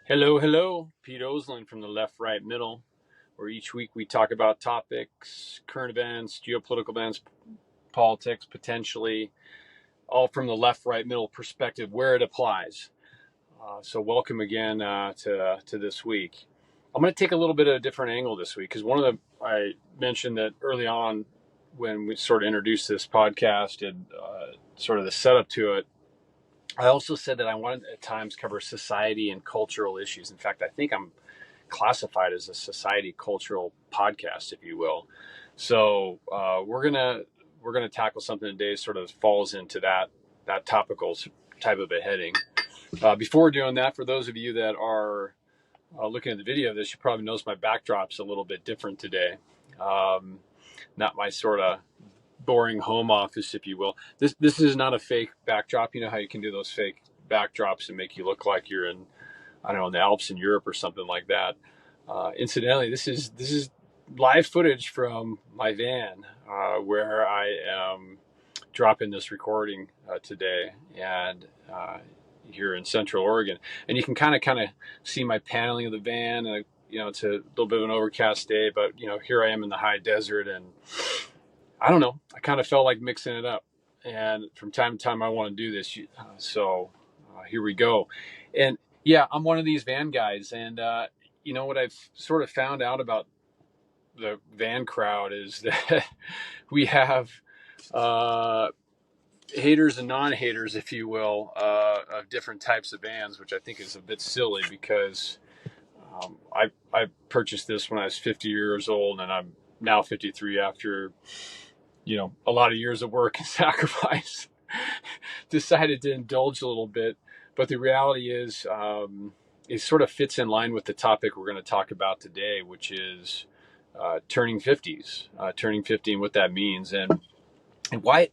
Hello, hello. Pete Oslin from the Left, Right, Middle, where each week we talk about topics, current events, geopolitical events, politics, potentially, all from the left, right, middle perspective where it applies. So welcome again to this week. I'm going to take a little bit of a different angle this week because I mentioned that early on when we sort of introduced this podcast and sort of the setup to it. I also said that I wanted at times cover society and cultural issues. In fact, I think I'm classified as a society cultural podcast, if you will. So we're gonna tackle something today sort of falls into that topical type of a heading. Before doing that, for those of you that are looking at the video of this, you probably notice my backdrop's a little bit different today. Not my sort of boring home office, if you will. This is not a fake backdrop. You know how you can do those fake backdrops and make you look like you're in, I don't know, in the Alps in Europe or something like that. Incidentally, this is live footage from my van where I am dropping this recording today, and here in Central Oregon. And you can kind of see my paneling of the van. And it's a little bit of an overcast day, but here I am in the high desert, and I don't know. I kind of felt like mixing it up, and from time to time I want to do this. So here we go. And yeah, I'm one of these van guys, and what I've sort of found out about the van crowd is that we have uh, haters and non-haters, if you will, of different types of vans, which I think is a bit silly because I purchased this when I was 50 years old, and I'm now 53 after a lot of years of work and sacrifice. Decided to indulge a little bit, but the reality is it sort of fits in line with the topic we're going to talk about today, which is turning 50s, turning 50 and what that means. And why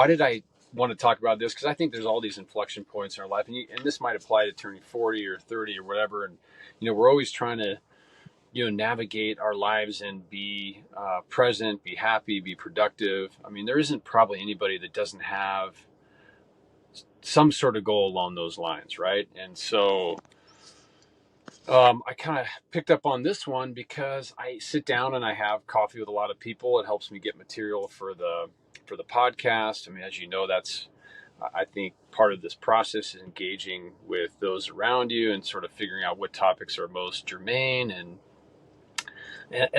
did I want to talk about this? Because I think there's all these inflection points in our life, and this might apply to turning 40 or 30 or whatever. And we're always trying to navigate our lives and be present, be happy, be productive. I mean, there isn't probably anybody that doesn't have some sort of goal along those lines, right? And so I kind of picked up on this one because I sit down and I have coffee with a lot of people. It helps me get material for the podcast. I mean, as you know, that's I think part of this process is engaging with those around you and sort of figuring out what topics are most germane and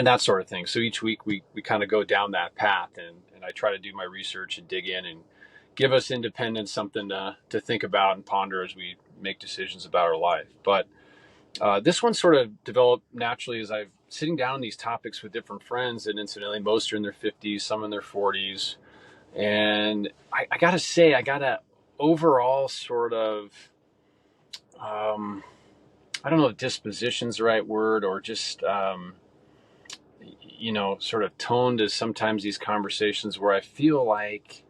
that sort of thing. So each week we kind of go down that path, and I try to do my research and dig in and give us independents something to think about and ponder as we make decisions about our life. But this one sort of developed naturally as I've sitting down on these topics with different friends, and incidentally, most are in their 50s, some in their 40s. And I got to say, I got a overall sort of, I don't know if disposition's the right word, or just, sort of toned as sometimes these conversations where I feel like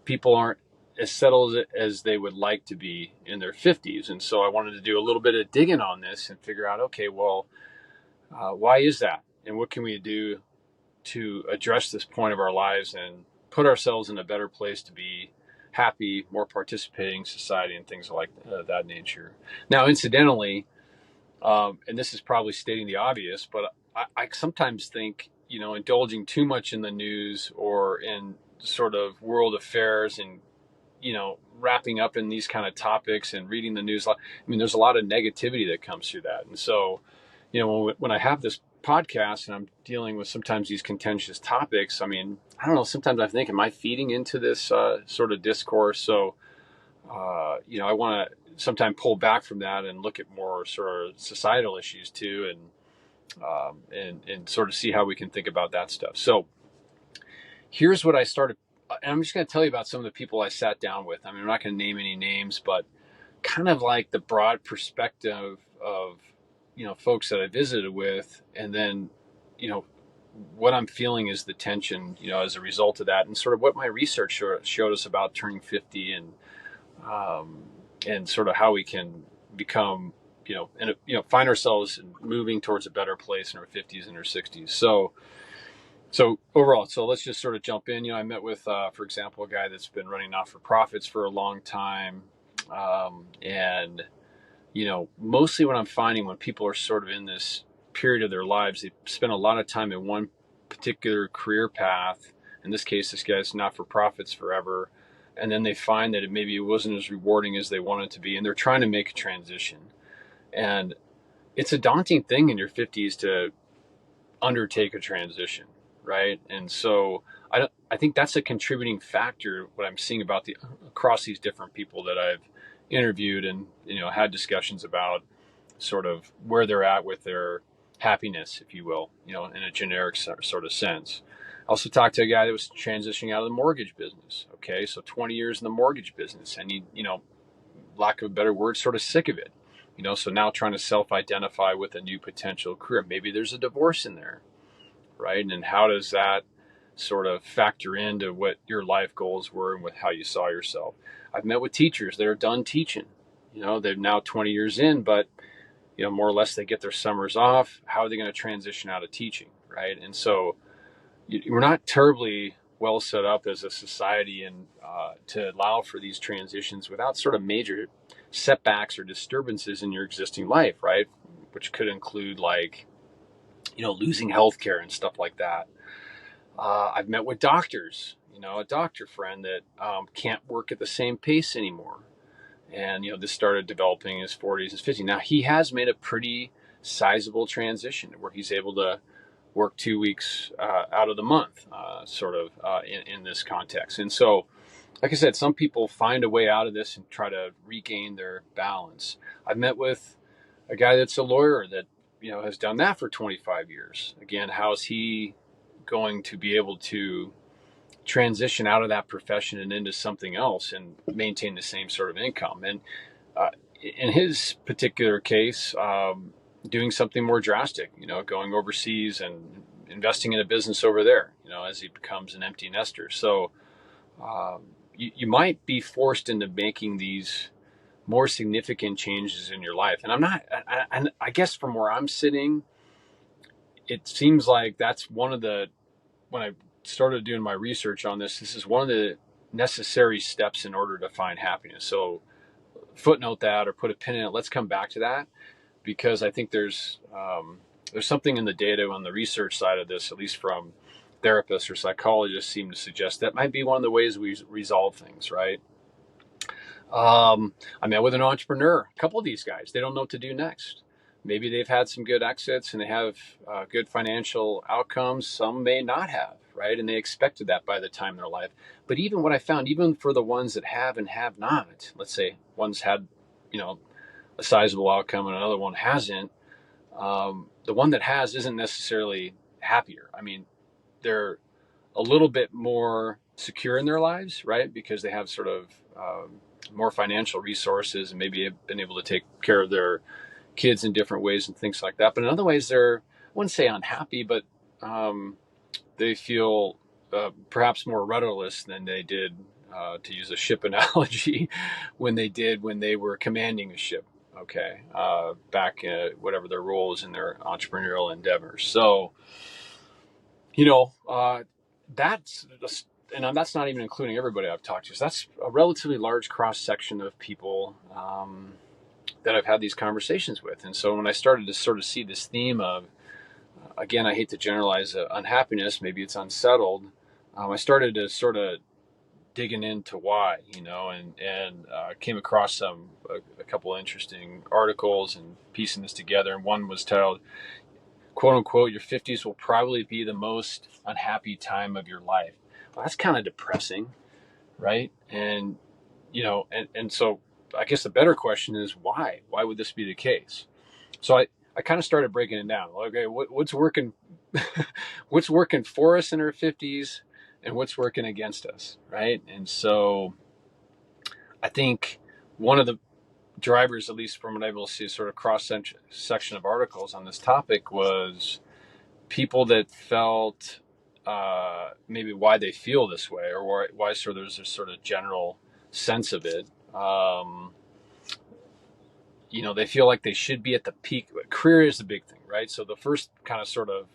people aren't as settled as they would like to be in their 50s. And so I wanted to do a little bit of digging on this and figure out, okay, well, why is that? And what can we do to address this point of our lives and put ourselves in a better place to be happy, more participating society and things like that nature. Now, incidentally, and this is probably stating the obvious, but I sometimes think, indulging too much in the news or in sort of world affairs and, wrapping up in these kind of topics and reading the news. I mean, there's a lot of negativity that comes through that. And so, when I have this podcast and I'm dealing with sometimes these contentious topics, I mean, I don't know, sometimes I think, am I feeding into this sort of discourse? So, I want to sometimes pull back from that and look at more sort of societal issues too, and sort of see how we can think about that stuff. So here's what I started, and I'm just going to tell you about some of the people I sat down with. I mean, I'm not going to name any names, but kind of like the broad perspective of, folks that I visited with, and then, what I'm feeling is the tension, as a result of that, and sort of what my research showed us about turning 50 and sort of how we can become, find ourselves moving towards a better place in our 50s and our 60s. So overall, so let's just sort of jump in. I met with, for example, a guy that's been running not-for-profits for a long time, and mostly what I'm finding when people are sort of in this period of their lives, they spend a lot of time in one particular career path. In this case, this guy's not for profits forever. And then they find that maybe it wasn't as rewarding as they wanted it to be. And they're trying to make a transition. And it's a daunting thing in your 50s to undertake a transition, right? And so I think that's a contributing factor, what I'm seeing about across these different people that I've interviewed and, had discussions about sort of where they're at with their happiness, if you will, in a generic sort of sense. I also talked to a guy that was transitioning out of the mortgage business. Okay, so 20 years in the mortgage business, and he, lack of a better word, sort of sick of it. So now trying to self-identify with a new potential career. Maybe there's a divorce in there, right? And how does that sort of factor into what your life goals were and with how you saw yourself? I've met with teachers that are done teaching. They're now 20 years in, but more or less they get their summers off. How are they going to transition out of teaching, right? And so we're not terribly well set up as a society and to allow for these transitions without sort of major setbacks or disturbances in your existing life, right? Which could include like, losing healthcare and stuff like that. I've met with doctors, a doctor friend that can't work at the same pace anymore. And, this started developing in his 40s and 50s. Now, he has made a pretty sizable transition where he's able to work 2 weeks out of the month, in this context. And so, like I said, some people find a way out of this and try to regain their balance. I've met with a guy that's a lawyer that, has done that for 25 years. Again, how is he going to be able to transition out of that profession and into something else and maintain the same sort of income? And in his particular case, doing something more drastic, going overseas and investing in a business over there, as he becomes an empty nester. So you might be forced into making these more significant changes in your life. And I guess from where I'm sitting, it seems like that's when I started doing my research on this is one of the necessary steps in order to find happiness. So footnote that or put a pin in it. Let's come back to that, because I think there's something in the data on the research side of this, at least from therapists or psychologists, seem to suggest that might be one of the ways we resolve things, right? I met with an entrepreneur, a couple of these guys, they don't know what to do next. Maybe they've had some good exits and they have good financial outcomes. Some may not have, right? And they expected that by the time in their life. But even what I found, even for the ones that have and have not, let's say one's had, a sizable outcome and another one hasn't, the one that has isn't necessarily happier. I mean, they're a little bit more secure in their lives, right? Because they have sort of more financial resources and maybe have been able to take care of their kids in different ways and things like that. But in other ways, I wouldn't say unhappy, but they feel perhaps more rudderless than they did, to use a ship analogy, when they were commanding a ship. Okay, back whatever their role is in their entrepreneurial endeavors. So, that's that's not even including everybody I've talked to. So that's a relatively large cross section of people that I've had these conversations with. And so when I started to sort of see this theme of, again, I hate to generalize unhappiness, maybe it's unsettled. I started to sort of digging into why, and came across a couple of interesting articles and piecing this together. And one was titled, quote unquote, your 50s will probably be the most unhappy time of your life. Well, that's kind of depressing, right? And, and so I guess the better question is why? Why would this be the case? So I kind of started breaking it down. Okay, what's working, what's working for us in our 50s and what's working against us, right? And so I think one of the drivers, at least from what I'm able to see, sort of cross section of articles on this topic, was people that felt maybe why they feel this way, or why sort of there's a sort of general sense of it. They feel like they should be at the peak. Career is the big thing, right? So the first kind of sort of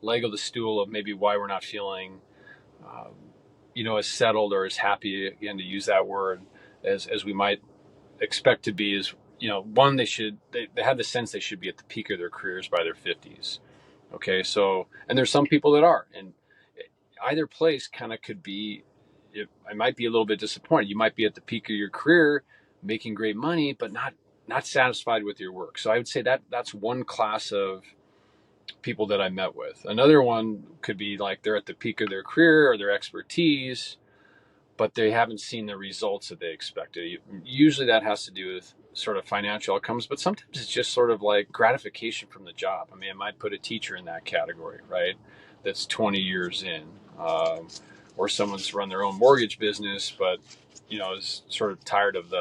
leg of the stool of maybe why we're not feeling, as settled or as happy, again, to use that word, as we might expect to be, is, one, they have the sense they should be at the peak of their careers by their 50s. Okay, so, and there's some people that are, and either place kind of could be, I might be a little bit disappointed. You might be at the peak of your career, making great money, but not satisfied with your work. So I would say that's one class of people that I met with. Another one could be like they're at the peak of their career or their expertise, but they haven't seen the results that they expected. Usually that has to do with sort of financial outcomes, but sometimes it's just sort of like gratification from the job. I mean, I might put a teacher in that category, right? That's 20 years in, or someone's run their own mortgage business, but is sort of tired of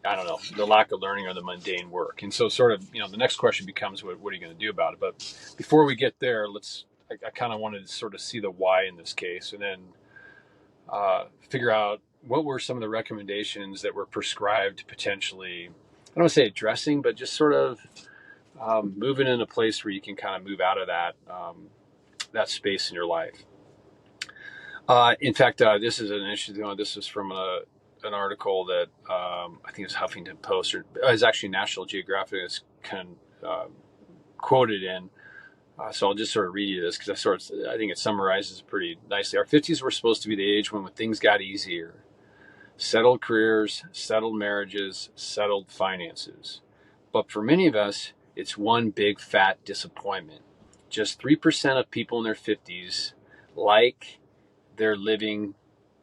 I don't know, the lack of learning or the mundane work. And so sort of, the next question becomes, what are you going to do about it? But before we get there, I kind of wanted to sort of see the why in this case, and then figure out what were some of the recommendations that were prescribed potentially, I don't want to say addressing, but just sort of moving in a place where you can kind of move out of that space in your life. In fact, this is an interesting one. This is from an article that I think it was Huffington Post, or it was actually National Geographic is kind of quoted in. So I'll just sort of read you this because I think it summarizes pretty nicely. Our 50s were supposed to be the age when things got easier. Settled careers, settled marriages, settled finances. But for many of us, it's one big fat disappointment. Just 3% of people in their 50s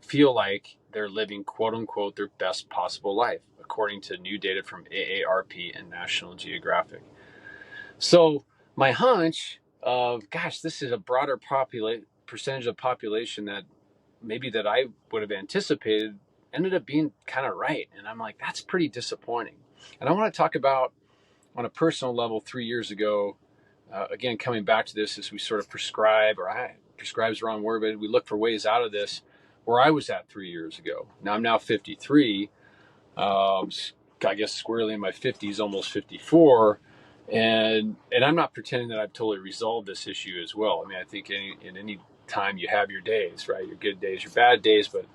feel like they're living, quote unquote, their best possible life, according to new data from AARP and National Geographic. So my hunch of, gosh, this is a broader percentage of population that maybe that I would have anticipated ended up being kind of right. And I'm like, that's pretty disappointing. And I want to talk about, on a personal level, 3 years ago, again, coming back to this as we sort of prescribe's the wrong word, but we look for ways out of this, where I was at 3 years ago. Now I'm now 53, I guess squarely in my 50s, almost 54. And I'm not pretending that I've totally resolved this issue as well. I mean, I think in any time you have your days, right? Your good days, your bad days, but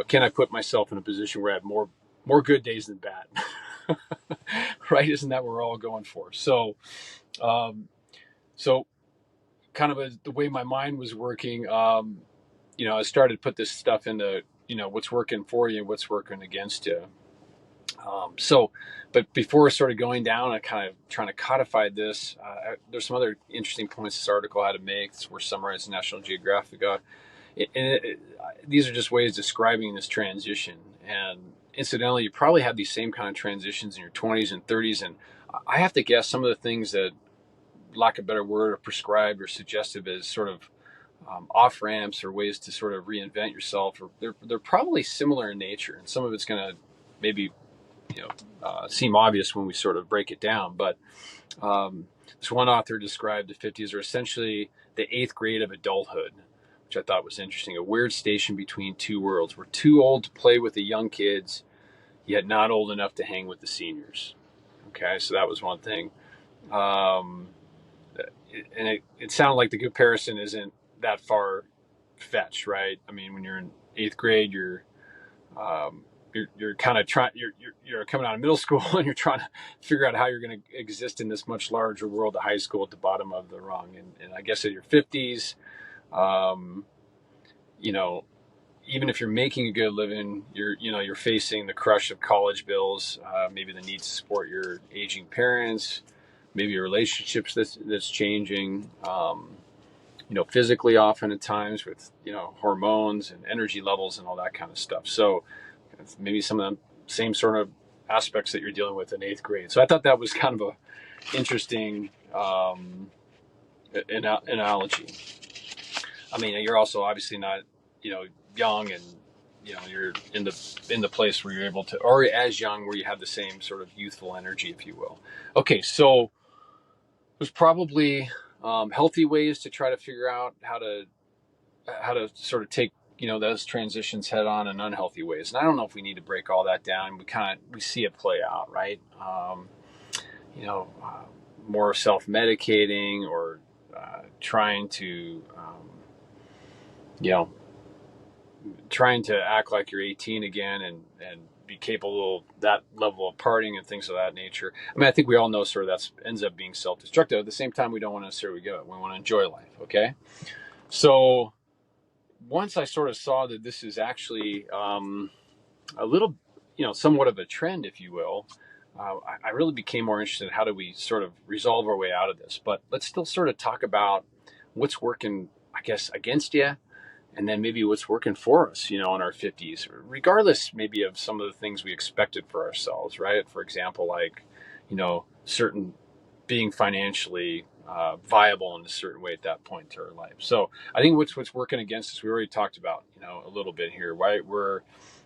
can I put myself in a position where I have more good days than bad? Right? Isn't that what we're all going for? So, so kind of the way my mind was working, I started to put this stuff into, what's working for you and what's working against you. But before sort of going down and kind of trying to codify this, there's some other interesting points this article had to make. We're summarized in National Geographic. These are just ways describing this transition. And incidentally, you probably have these same kind of transitions in your 20s and 30s. And I have to guess some of the things that, lack of a better word, are prescribed or suggestive as sort of off ramps or ways to sort of reinvent yourself, or they're probably similar in nature. And some of it's going to maybe seem obvious when we sort of break it down. But this one author described the 50s are essentially the 8th grade of adulthood, which I thought was interesting. A weird station between two worlds. We're too old to play with the young kids, yet not old enough to hang with the seniors. Okay, so that was one thing. And it sounded like the comparison isn't that far fetched, right? I mean, when you're in 8th grade, you're kind of trying, you're coming out of middle school and you're trying to figure out how you're going to exist in this much larger world of high school at the bottom of the rung. And I guess at your 50s, even if you're making a good living, you're facing the crush of college bills, maybe the need to support your aging parents, maybe your relationships that's changing, physically often at times with, hormones and energy levels and all that kind of stuff. So maybe some of the same sort of aspects that you're dealing with in 8th grade. So I thought that was kind of a interesting analogy. I mean, you're also obviously not, young, and you're in the place where you're able to, or as young, where you have the same sort of youthful energy, if you will. Okay, so there's probably healthy ways to try to figure out how to sort of take those transitions head on, and unhealthy ways. And I don't know if we need to break all that down. We see it play out, right? More self-medicating, or trying to trying to act like you're 18 again, and be capable of that level of partying and things of that nature. I mean, I think we all know sort of that ends up being self-destructive. At the same time, we don't want to necessarily give it. We want to enjoy life. Okay. So once I sort of saw that this is actually a little, somewhat of a trend, if you will, I really became more interested in how do we sort of resolve our way out of this. But let's still sort of talk about what's working, I guess, against you, and then maybe what's working for us, in our 50s, regardless maybe of some of the things we expected for ourselves, right? For example, like, certain being financially viable in a certain way at that point in our life. So I think what's working against us, we already talked about, a little bit here, right? Where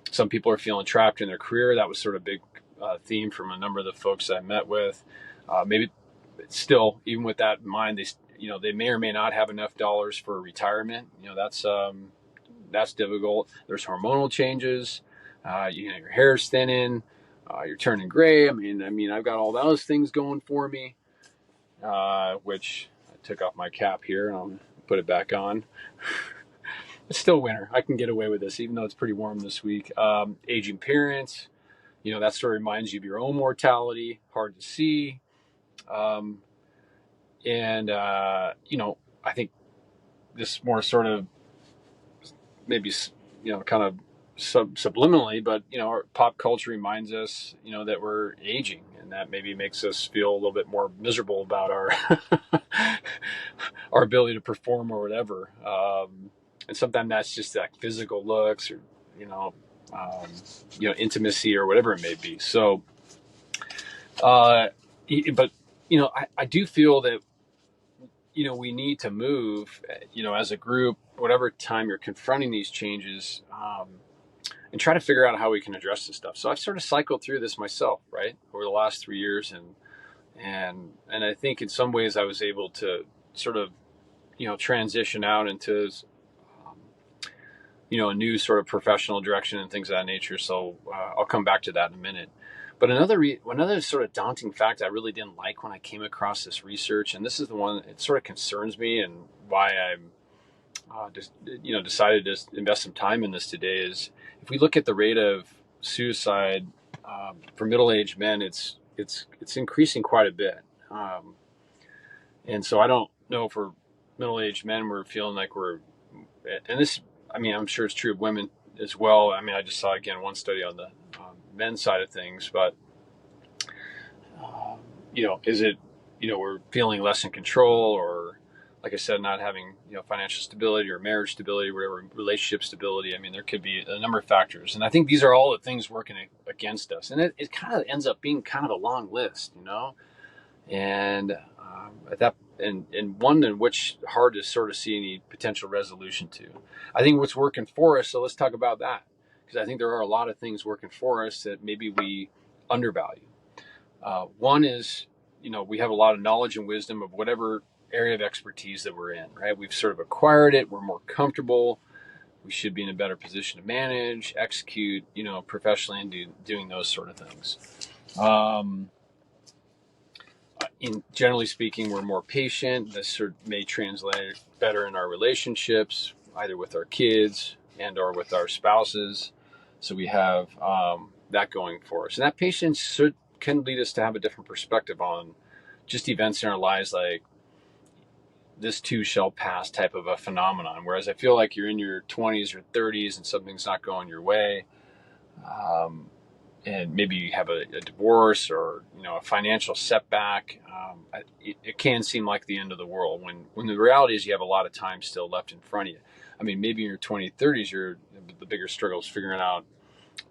some people are feeling trapped in their career. That was sort of a big theme from a number of the folks I met with. Maybe still, even with that in mind, they may or may not have enough dollars for retirement. That's difficult. There's hormonal changes. Your hair's thinning. You're turning gray. I mean, I've got all those things going for me. Which I took off my cap here and I'll put it back on. It's still winter. I can get away with this, even though it's pretty warm this week. Aging parents, that sort of reminds you of your own mortality. Hard to see. I think this more sort of maybe, kind of subliminally, but, our pop culture reminds us, that we're aging, and that maybe makes us feel a little bit more miserable about our, our ability to perform or whatever. And sometimes that's just like physical looks or, intimacy or whatever it may be. So, but, I do feel that, we need to move, as a group, whatever time you're confronting these changes, and try to figure out how we can address this stuff. So I've sort of cycled through this myself, right, over the last 3 years. And I think in some ways I was able to sort of, transition out into, a new sort of professional direction and things of that nature. So I'll come back to that in a minute. But another sort of daunting fact I really didn't like when I came across this research, and this is the one that sort of concerns me and why I'm decided to invest some time in this today, is if we look at the rate of suicide for middle-aged men, it's increasing quite a bit. And so I don't know, for middle-aged men, we're feeling like and this, I'm sure it's true of women as well. I just saw, again, one study on the men's side of things, but, is it, we're feeling less in control, or, like I said, not having, financial stability or marriage stability, whatever, relationship stability. There could be a number of factors. And I think these are all the things working against us. And it kind of ends up being kind of a long list, and and one in which hard to sort of see any potential resolution to. I think what's working for us, so let's talk about that, because I think there are a lot of things working for us that maybe we undervalue. One is, we have a lot of knowledge and wisdom of whatever area of expertise that we're in, right? We've sort of acquired it. We're more comfortable. We should be in a better position to manage, execute, professionally, and doing those sort of things. Generally speaking, we're more patient. This sort of may translate better in our relationships, either with our kids and or with our spouses. So we have that going for us. And that patience can lead us to have a different perspective on just events in our lives, like this too shall pass type of a phenomenon. Whereas I feel like you're in your 20s or 30s and something's not going your way, and maybe you have a divorce or a financial setback, it can seem like the end of the world, when the reality is you have a lot of time still left in front of you. Maybe in your 20s, 30s, the bigger struggle is figuring out,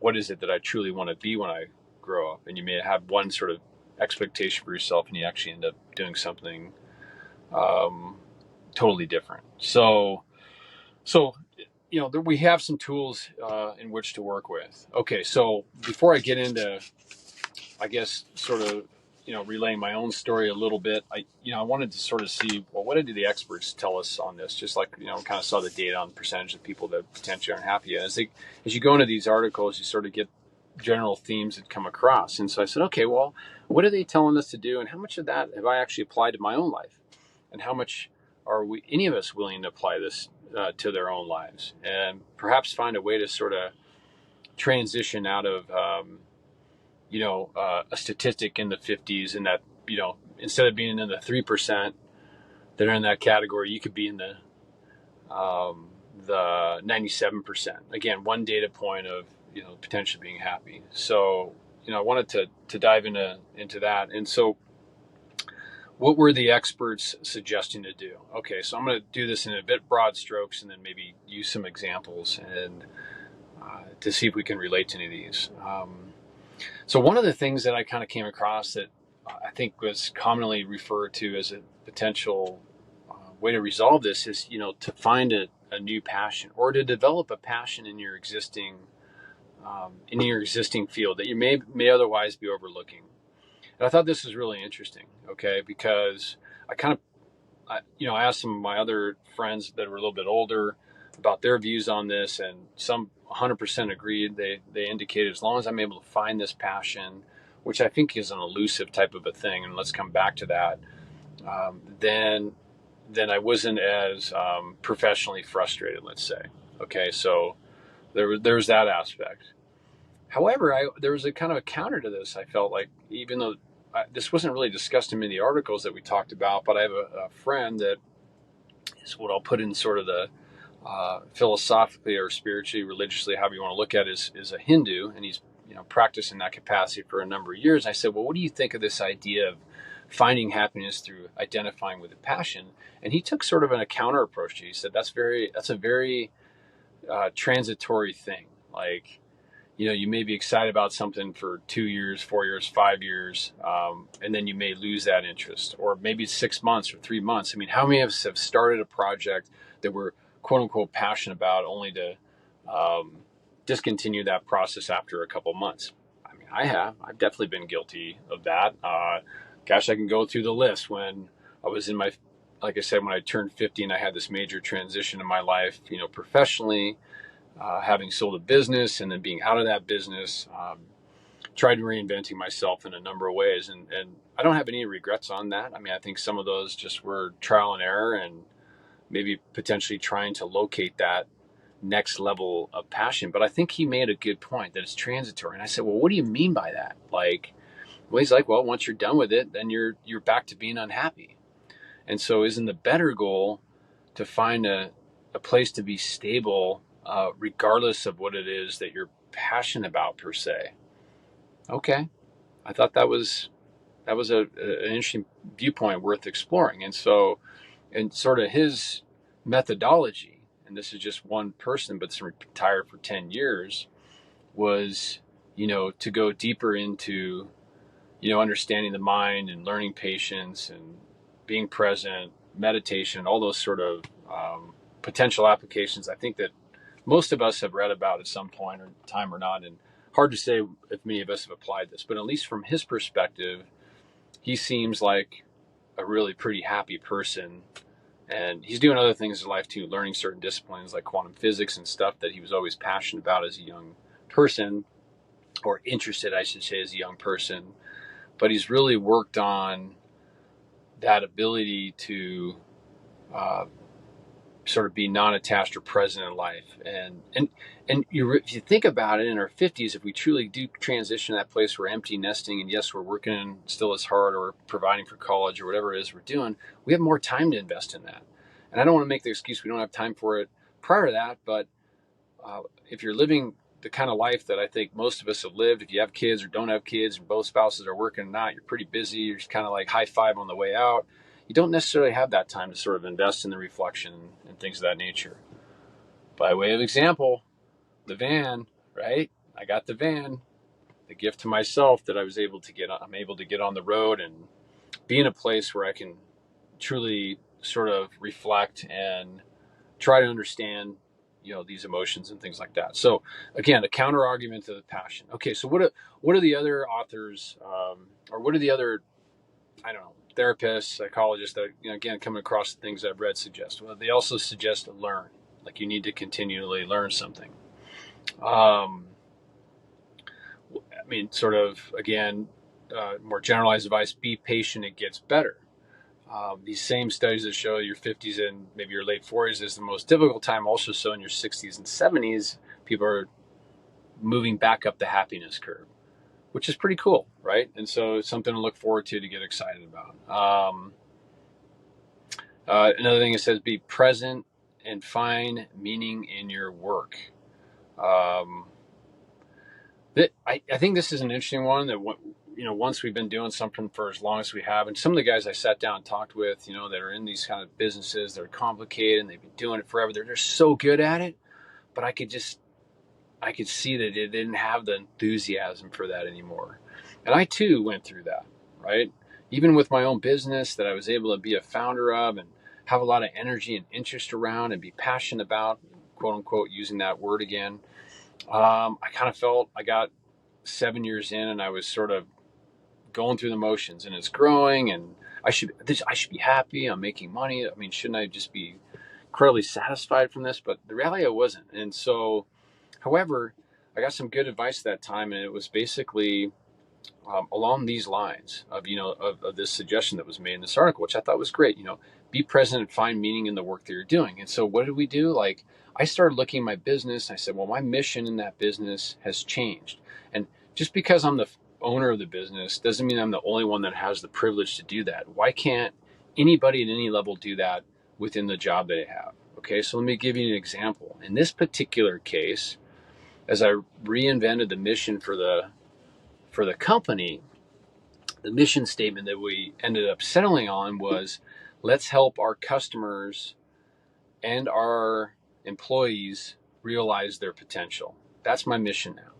what is it that I truly want to be when I grow up? And you may have one sort of expectation for yourself, and you actually end up doing something totally different. So we have some tools in which to work with. Okay, so before I get into, I guess, sort of, relaying my own story a little bit, I wanted to sort of see, well, what did the experts tell us on this? Just like, kind of saw the data on the percentage of people that potentially aren't happy. As you go into these articles, you sort of get general themes that come across. And so I said, okay, well, what are they telling us to do? And how much of that have I actually applied to my own life? And how much are any of us willing to apply this to their own lives, and perhaps find a way to sort of transition out of, a statistic in the 50s, and that, instead of being in the 3% that are in that category, you could be in the 97%. Again, one data point of, potentially being happy. So, I wanted to dive into that. And so what were the experts suggesting to do? Okay, so I'm going to do this in a bit broad strokes and then maybe use some examples and to see if we can relate to any of these. So one of the things that I kind of came across that I think was commonly referred to as a potential way to resolve this is, to find a new passion or to develop a passion in your existing field that you may otherwise be overlooking. And I thought this was really interesting, okay, because I asked some of my other friends that were a little bit older about their views on this, and some 100% agreed. They indicated, as long as I'm able to find this passion, which I think is an elusive type of a thing, and let's come back to that, then I wasn't as professionally frustrated, let's say. Okay, so there's that aspect. However, there was a kind of a counter to this. I felt like, even though this wasn't really discussed in many of the articles that we talked about, but I have a friend that is what I'll put in sort of the philosophically or spiritually, religiously, however you want to look at it, is a Hindu, and he's practiced in that capacity for a number of years. And I said, well, what do you think of this idea of finding happiness through identifying with a passion? And he took sort of a counter approach. He said that's a very transitory thing. Like, you may be excited about something for 2 years, 4 years, 5 years, and then you may lose that interest, or maybe it's 6 months or 3 months. I mean, how many of us have started a project that we're quote unquote passionate about, only to discontinue that process after a couple months? I mean, I've definitely been guilty of that. Gosh, I can go through the list. When I was like I said, when I turned 50 and I had this major transition in my life, professionally, having sold a business and then being out of that business, tried reinventing myself in a number of ways. And I don't have any regrets on that. I mean, I think some of those just were trial and error, and maybe potentially trying to locate that next level of passion. But I think he made a good point that it's transitory. And I said, well, what do you mean by that? Like, well, he's like, well, once you're done with it, then you're back to being unhappy. And so isn't the better goal to find a place to be stable, regardless of what it is that you're passionate about per se? Okay, I thought that was an interesting viewpoint worth exploring. And so, and sort of his methodology, and this is just one person, but it's retired for 10 years, was, to go deeper into, understanding the mind and learning patience and being present, meditation, all those sort of potential applications. I think that most of us have read about at some point or time or not, and hard to say if many of us have applied this, but at least from his perspective, he seems like a really pretty happy person. And he's doing other things in life too, learning certain disciplines like quantum physics and stuff that he was always passionate about as a young person, or interested, I should say, as a young person. But he's really worked on that ability to sort of be non-attached or present in life. And if you think about it, in our 50s, if we truly do transition to that place where empty nesting, and yes, we're working still as hard or providing for college or whatever it is we're doing, we have more time to invest in that. And I don't want to make the excuse we don't have time for it prior to that, but if you're living the kind of life that I think most of us have lived, if you have kids or don't have kids, and both spouses are working or not, you're pretty busy, you're just kind of like high five on the way out, you don't necessarily have that time to sort of invest in the reflection and things of that nature. By way of example, the van, right? I got the van, the gift to myself that I'm able to get on the road and be in a place where I can truly sort of reflect and try to understand, these emotions and things like that. So again, a counter argument to the passion. Okay, so what are the other authors, or what are the other, I don't know, therapists, psychologists that, again, coming across the things I've read suggest? Well, they also suggest to learn, like you need to continually learn something. I mean, sort of, again, more generalized advice, be patient, it gets better. These same studies that show your 50s and maybe your late 40s is the most difficult time, also so in your 60s and 70s, people are moving back up the happiness curve, which is pretty cool, right? And so it's something to look forward to get excited about. Another thing it says, be present and find meaning in your work. I think this is an interesting one that, once we've been doing something for as long as we have, and some of the guys I sat down and talked with, that are in these kind of businesses that are complicated and they've been doing it forever, they're just so good at it, but I could see that they didn't have the enthusiasm for that anymore. And I too went through that, right? Even with my own business that I was able to be a founder of and have a lot of energy and interest around and be passionate about, quote unquote, using that word again. I kind of felt I got 7 years in and I was sort of going through the motions, and it's growing, and I should be happy. I'm making money. I mean, shouldn't I just be incredibly satisfied from this? But the reality, I wasn't. And so, however, I got some good advice at that time, and it was basically along these lines of of this suggestion that was made in this article, which I thought was great. Be present and find meaning in the work that you're doing. And so, what did we do? Like, I started looking at my business. I said, well, my mission in that business has changed, and just because I'm the owner of the business doesn't mean I'm the only one that has the privilege to do that. Why can't anybody at any level do that within the job they have? Okay, so let me give you an example. In this particular case, as I reinvented the mission for the company, the mission statement that we ended up settling on was, let's help our customers and our employees realize their potential. That's my mission now.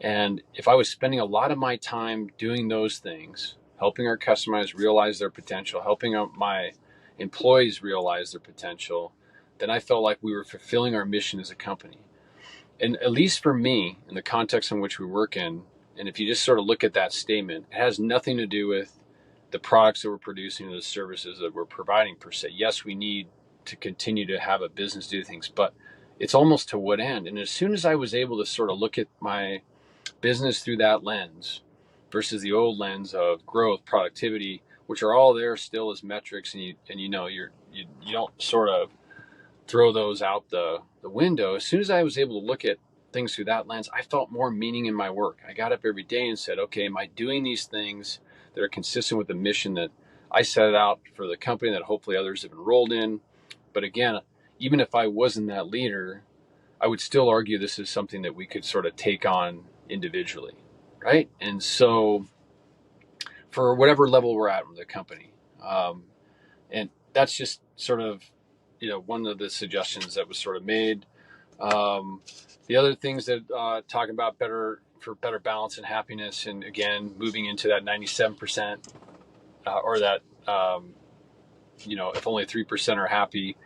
And if I was spending a lot of my time doing those things, helping our customers realize their potential, helping my employees realize their potential, then I felt like we were fulfilling our mission as a company. And at least for me, in the context in which we work in, and if you just sort of look at that statement, it has nothing to do with the products that we're producing or the services that we're providing per se. Yes, we need to continue to have a business do things, but it's almost to what end? And as soon as I was able to sort of look at my business through that lens versus the old lens of growth, productivity, which are all there still as metrics, and you don't sort of throw those out the window. As soon as I was able to look at things through that lens, I felt more meaning in my work. I got up every day and said, okay, am I doing these things that are consistent with the mission that I set out for the company that hopefully others have enrolled in? But again, even if I wasn't that leader, I would still argue this is something that we could sort of take on individually, right? And so for whatever level we're at with the company, and that's just sort of, one of the suggestions that was sort of made. The other things that talking about better balance and happiness, and again, moving into that 97%, or that, if only 3% are happy,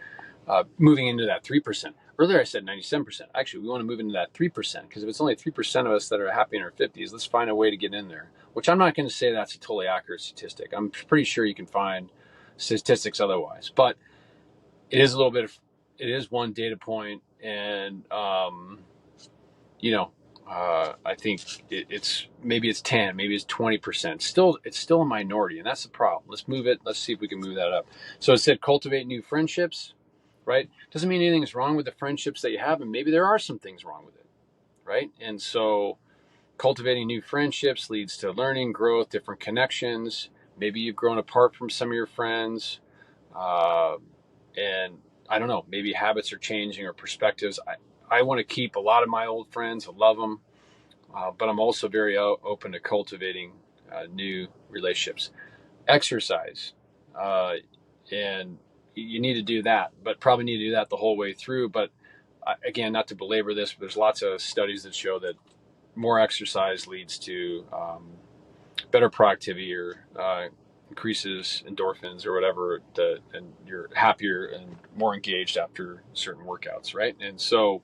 moving into that 3%. Earlier I said 97%. Actually, we want to move into that 3%, because if it's only 3% of us that are happy in our 50s, let's find a way to get in there, which I'm not going to say that's a totally accurate statistic. I'm pretty sure you can find statistics otherwise, but it is it is one data point. And, I think it's maybe it's 10, maybe it's 20%. It's still a minority, and that's the problem. Let's move it. Let's see if we can move that up. So it said cultivate new friendships, right? Doesn't mean anything's wrong with the friendships that you have, and maybe there are some things wrong with it, right? And so cultivating new friendships leads to learning, growth, different connections. Maybe you've grown apart from some of your friends, and I don't know, maybe habits are changing or perspectives. I want to keep a lot of my old friends. I love them. But I'm also very open to cultivating new relationships. Exercise, and you need to do that, but probably need to do that the whole way through. But again, not to belabor this, but there's lots of studies that show that more exercise leads to better productivity, or increases endorphins or whatever, and you're happier and more engaged after certain workouts, right? And so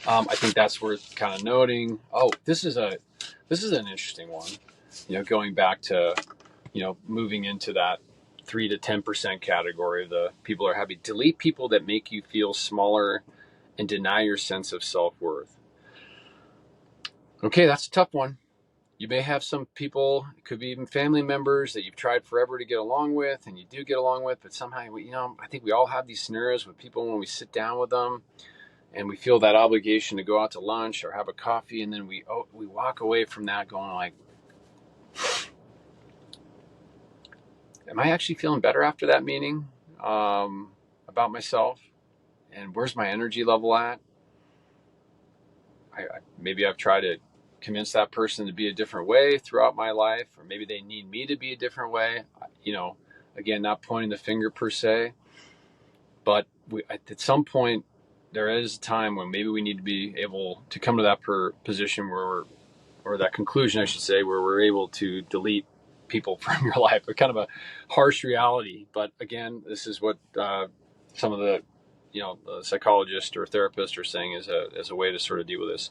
I think that's worth kind of noting. Oh, this is an interesting one. Going back to, moving into that 3 to 10% category. The people are happy. Delete people that make you feel smaller and deny your sense of self-worth. Okay, that's a tough one. You may have some people, it could be even family members that you've tried forever to get along with, and you do get along with, but somehow, I think we all have these scenarios with people when we sit down with them, and we feel that obligation to go out to lunch or have a coffee, and then we walk away from that going like, am I actually feeling better after that meeting about myself? And where's my energy level at? Maybe I've tried to convince that person to be a different way throughout my life, or maybe they need me to be a different way. Again, not pointing the finger per se, but at some point, there is a time when maybe we need to be able to come to that position or that conclusion, I should say, where we're able to delete people from your life. But kind of a harsh reality. But again, this is what some of the psychologists or therapists are saying as a way to sort of deal with this.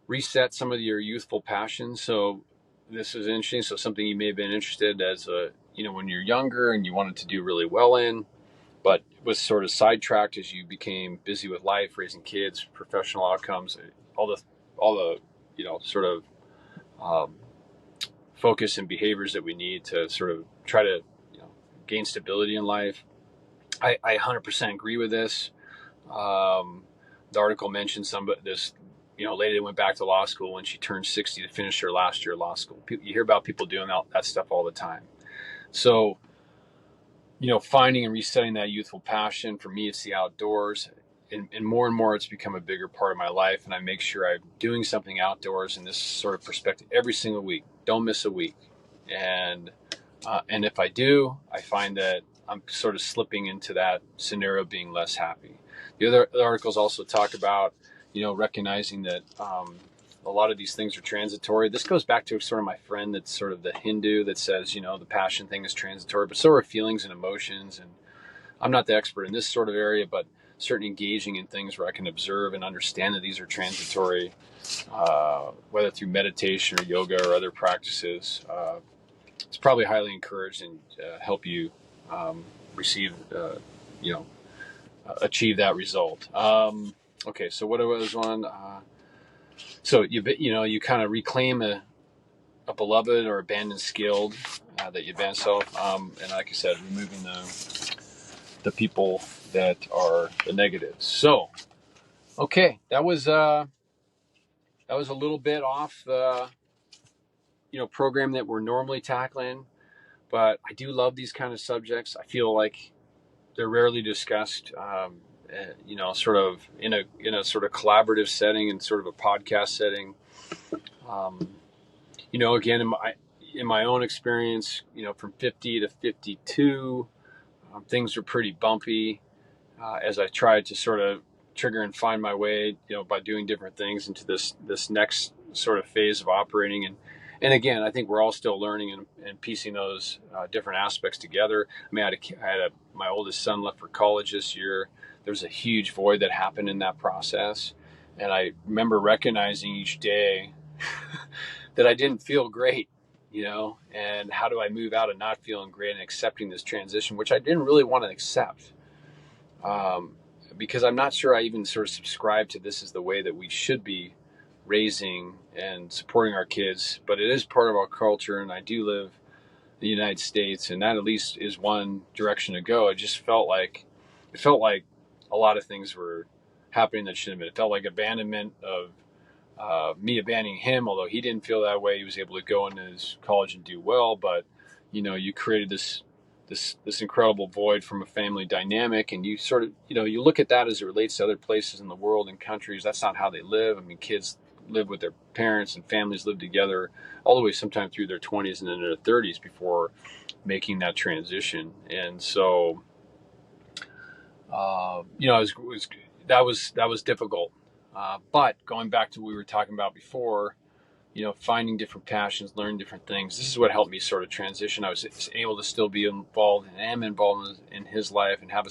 Reset some of your youthful passions. So this is interesting. So something you may have been interested as when you're younger and you wanted to do really well in, but was sort of sidetracked as you became busy with life, raising kids, professional outcomes, all the sort of focus and behaviors that we need to sort of try to gain stability in life. I 100% agree with this. The article mentioned this lady that went back to law school when she turned 60 to finish her last year of law school. You hear about people doing that stuff all the time. So finding and resetting that youthful passion, for me, it's the outdoors. And more it's become a bigger part of my life. And I make sure I'm doing something outdoors in this sort of perspective every single week. Don't miss a week. And if I do, I find that I'm sort of slipping into that scenario of being less happy. The articles also talk about, recognizing that a lot of these things are transitory. This goes back to sort of my friend that's sort of the Hindu that says, the passion thing is transitory, but so are feelings and emotions. And I'm not the expert in this sort of area, but certainly engaging in things where I can observe and understand that these are transitory, whether through meditation or yoga or other practices. It's probably highly encouraged and help you receive, achieve that result. Okay, so what was one? So you kind of reclaim a beloved or abandoned skill that you abandoned self, and like I said, removing the people that are the negatives. So, okay, that was a little bit off the program that we're normally tackling, but I do love these kind of subjects. I feel like they're rarely discussed. Sort of in a sort of collaborative setting and sort of a podcast setting. Again, in my own experience, from 50 to 52, things were pretty bumpy as I tried to sort of trigger and find my way, by doing different things into this next sort of phase of operating. And again, I think we're all still learning and piecing those different aspects together. I mean, my oldest son left for college this year. There's a huge void that happened in that process. And I remember recognizing each day that I didn't feel great, and how do I move out of not feeling great and accepting this transition, which I didn't really want to accept. Because I'm not sure I even sort of subscribe to this as the way that we should be raising and supporting our kids, but it is part of our culture, and I do live in the United States, and that at least is one direction to go. It felt like a lot of things were happening that shouldn't have been. It felt like abandonment of me abandoning him, although he didn't feel that way. He was able to go into his college and do well, but you created this incredible void from a family dynamic, and you sort of you look at that as it relates to other places in the world and countries. That's not how they live. I mean, kids live with their parents and families live together all the way sometimes through their 20s and then their 30s before making that transition. And so that was difficult, but going back to what we were talking about before, finding different passions, learning different things. This is what helped me sort of transition. I was able to still be involved and am involved in his life and have a